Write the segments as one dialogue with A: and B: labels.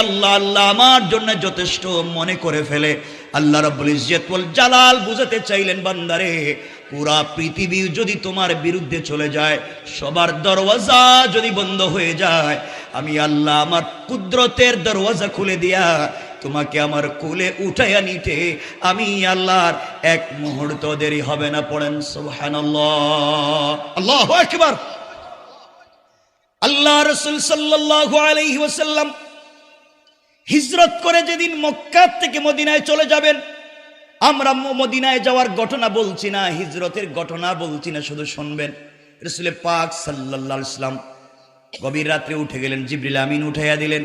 A: আল্লাহ আল্লাহ আমার জন্য যথেষ্ট মনে করে ফেলে। আল্লাহ রাব্বুল ইজ্জত ওয়াল জালাল বুঝাতে চাইলেন, বান্দারে পুরা পৃথিবী যদি তোমার বিরুদ্ধে চলে যায়, সবার দরওয়াজা যদি বন্ধ হয়ে যায়, আমি আল্লাহ আমার কুদরতের দরওয়াজা খুলে দিয়া তোমাকে আমার কোলে উঠাইয়া নিতে আমি আল্লাহর এক মুহূর্ত দেরি হবে না। পড়েন সুবহানাল্লাহ, আল্লাহু আকবার। আল্লাহ রাসূল সাল্লাল্লাহু আলাইহি ওয়াসাল্লাম হিজরত করে যেদিন মক্কা থেকে মদিনায় চলে যাবেন, আমরা মদিনায় যাওয়ার ঘটনা বলছি না, হিজরতের ঘটনা বলছি না, শুধু শুনবেন। রাসূল পাক সাল্লাল্লাহু আলাইহি ওয়াসাল্লাম গভীর রাত্রে উঠে গেলেন, জিবরিল আমিন উঠাইয়া দিলেন।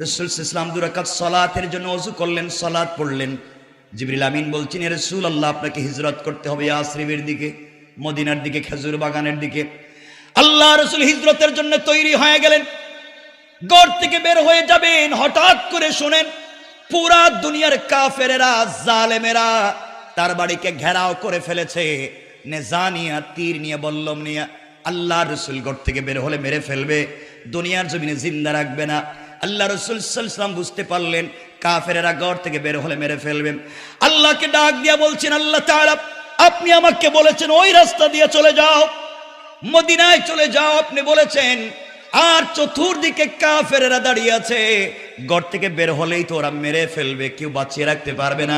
A: রাসূল সাল্লাল্লাহু আলাইহি ওয়াসাল্লাম 2 রাকাত সালাতের জন্য ওযু করলেন, সালাত পড়লেন। জিবরিল আমিন বলছেন, ইয়া রাসূলুল্লাহ আপনাকে হিজরত করতে হবে ইয়াসরিবের দিকে, মদিনার দিকে, খেজুর বাগানের দিকে। আল্লাহ রাসূল হিজরতের জন্য তৈরি হয়ে গেলেন, ঘর থেকে বের হয়ে যাবেন। হঠাৎ করে শুনেন পুরা দুনিয়ার কাফেরেরা, জালেমেরা তার বাড়িকে ঘেরাও করে ফেলেছে, নেজানিয়া তীর নিয়ে, বল্লম নিয়ে। আল্লাহ রাসূল ঘর থেকে বের হলে মেরে ফেলবে, দুনিয়ার জমিনে জিন্দা রাখবে না। আল্লাহ রাসূল সাল্লাল্লাহু আলাইহি ওয়াসাল্লাম বুঝতে পারলেন কাফেরেরা ঘর থেকে বের হলে মেরে ফেলবে। আল্লাহকে ডাক দিয়া বলছেন, আল্লাহ তাআলা আপনি আমাকে বলেছেন ওই রাস্তা দিয়ে চলে যাও, মদিনায় চলে যাও, আপনি বলেছেন। আর চতুর্দিকে কাফেরেরা দাঁড়িয়ে আছে, ঘর থেকে বের হলেই তো ওরা মেরে ফেলবে, কেউ বাঁচিয়ে রাখতে পারবে না।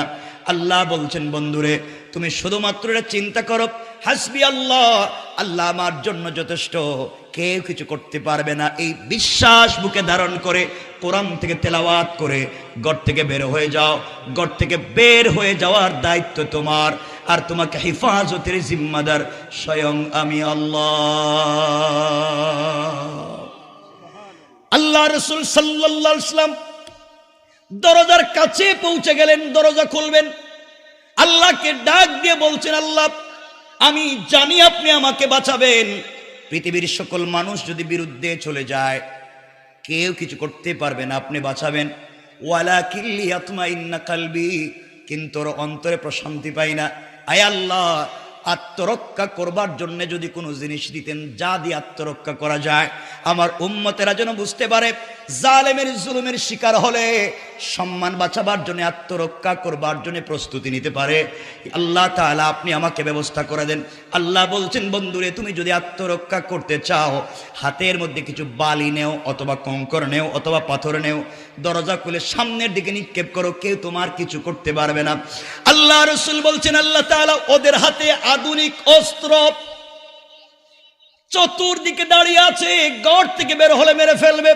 A: আল্লাহ বলছেন, বন্ধুরে তুমি শুধুমাত্র এটা চিন্তা করো, হাসবি আল্লাহ, আল্লাহ আমার জন্য যথেষ্ট, কেউ কিছু করতে পারবে না। এই বিশ্বাস বুকে ধারণ করে কোরআন থেকে তেলাওয়াত করে ঘর থেকে বের হয়ে যাও। ঘর থেকে বের হয়ে যাওয়ার দায়িত্ব তোমার, আর তোমাকে হেফাজতের জিম্মাদার স্বয়ং আমি আল্লাহ। আল্লাহ রাসূল সাল্লাল্লাহু আলাইহি ওয়াসাল্লাম দরজার কাছে পৌঁছে গেলেন, দরজা খুলবেন। আল্লাহকে ডাক দিয়ে বলছেন, আল্লাহ আমি জানি আপনি আমাকে বাঁচাবেন। পৃথিবীর সকল মানুষ যদি বিরুদ্ধে চলে যায়, কেউ কিছু করতে পারবে না, আপনি বাঁচাবেন। ওয়ালাকিন লিয়াতমাইন্না কলবি, কিন্তু ওর অন্তরে প্রশান্তি পাই না। আয় আল্লাহ, আত্মরক্ষা করবার জন্য যদি কোনো জিনিস দিতেন, যা দিয়ে আত্মরক্ষা করা যায়, আমার উম্মতেরা যেন বুঝতে পারে জালেমের জুলুমের শিকার হলে সম্মান বাঁচাবার জন্য, আত্মরক্ষা করবার জন্য প্রস্তুতি নিতে পারে। আল্লাহ তাআলা আপনি আমাকে ব্যবস্থা করে দেন। আল্লাহ বলছেন, বন্ধুরে তুমি যদি আত্মরক্ষা করতে চাও, হাতের মধ্যে কিছু বালি নেও, অথবা কঙ্কর নেও, অথবা পাথর নেও, দরজা খুলে সামনের দিকে নিক্ষেপ করো, কেউ তোমার কিছু করতে পারবে না। আল্লাহ রাসূল বলছেন, আল্লাহ তাআলা ওদের হাতে আধুনিক অস্ত্র, চতুর্দিকে দাঁড়িয়ে আছে, ঘর থেকে বের হলে মেরে ফেলবে।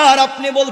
A: আর আপনি বলছেন